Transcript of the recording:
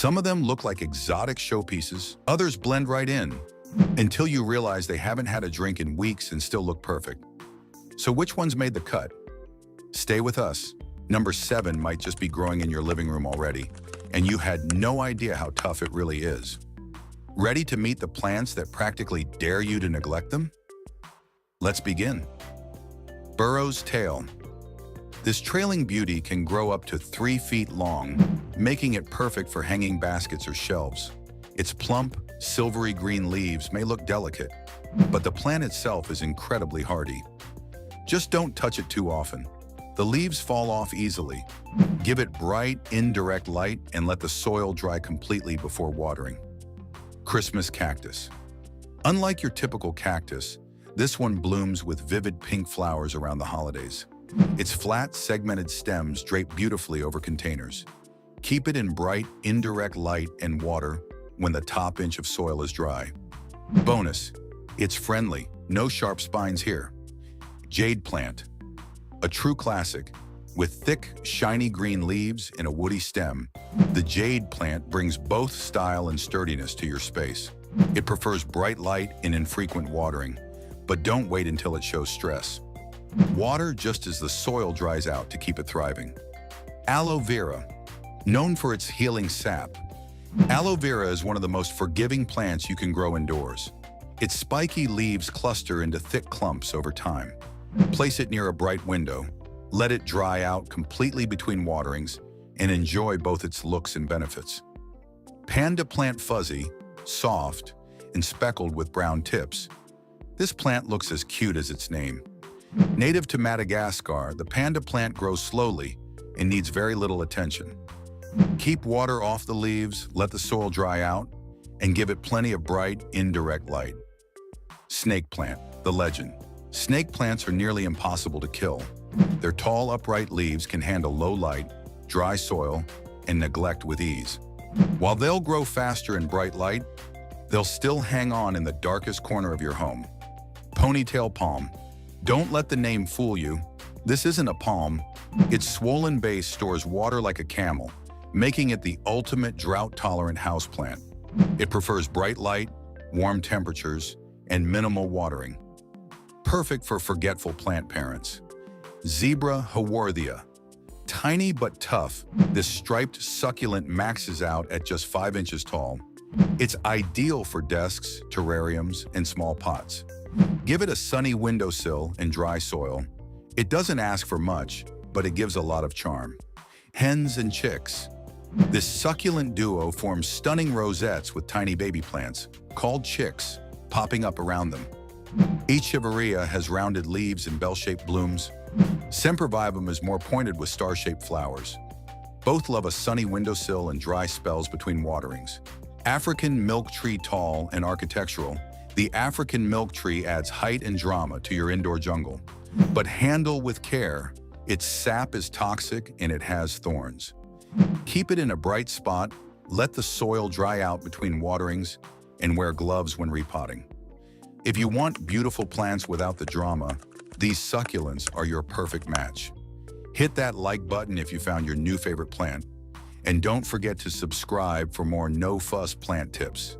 Some of them look like exotic showpieces, others blend right in, until you realize they haven't had a drink in weeks and still look perfect. So which ones made the cut? Stay with us. Number 7 might just be growing in your living room already, and you had no idea how tough it really is. Ready to meet the plants that practically dare you to neglect them? Let's begin. Burro's tail. This trailing beauty can grow up to 3 feet long, making it perfect for hanging baskets or shelves. Its plump, silvery green leaves may look delicate, but the plant itself is incredibly hardy. Just don't touch it too often. The leaves fall off easily. Give it bright, indirect light and let the soil dry completely before watering. Christmas Cactus. Unlike your typical cactus, this one blooms with vivid pink flowers around the holidays. Its flat, segmented stems drape beautifully over containers. Keep it in bright, indirect light and water when the top inch of soil is dry. Bonus, it's friendly, no sharp spines here. Jade Plant. A true classic. With thick, shiny green leaves and a woody stem, the Jade Plant brings both style and sturdiness to your space. It prefers bright light and infrequent watering, but don't wait until it shows stress. Water just as the soil dries out to keep it thriving. Aloe Vera. Known for its healing sap, aloe vera is one of the most forgiving plants you can grow indoors. Its spiky leaves cluster into thick clumps over time. Place it near a bright window, let it dry out completely between waterings, and enjoy both its looks and benefits. Panda Plant. Fuzzy, soft, and speckled with brown tips. This plant looks as cute as its name. Native to Madagascar, the Panda Plant grows slowly and needs very little attention. Keep water off the leaves, let the soil dry out, and give it plenty of bright, indirect light. Snake Plant. The legend. Snake plants are nearly impossible to kill. Their tall, upright leaves can handle low light, dry soil, and neglect with ease. While they'll grow faster in bright light, they'll still hang on in the darkest corner of your home. Ponytail Palm. Don't let the name fool you. This isn't a palm. Its swollen base stores water like a camel, making it the ultimate drought-tolerant houseplant. It prefers bright light, warm temperatures, and minimal watering. Perfect for forgetful plant parents. Zebra Haworthia. Tiny but tough, this striped succulent maxes out at just 5 inches tall. It's ideal for desks, terrariums, and small pots. Give it a sunny windowsill and dry soil. It doesn't ask for much, but it gives a lot of charm. Hens-and-Chicks. This succulent duo forms stunning rosettes with tiny baby plants, called chicks, popping up around them. Haworthia has rounded leaves and bell-shaped blooms. Sempervivum is more pointed with star-shaped flowers. Both love a sunny windowsill and dry spells between waterings. African milk tree. Tall and architectural, the African milk tree adds height and drama to your indoor jungle. But handle with care. Its sap is toxic and it has thorns. Keep it in a bright spot, let the soil dry out between waterings, and wear gloves when repotting. If you want beautiful plants without the drama, these succulents are your perfect match. Hit that like button if you found your new favorite plant, and don't forget to subscribe for more no-fuss plant tips.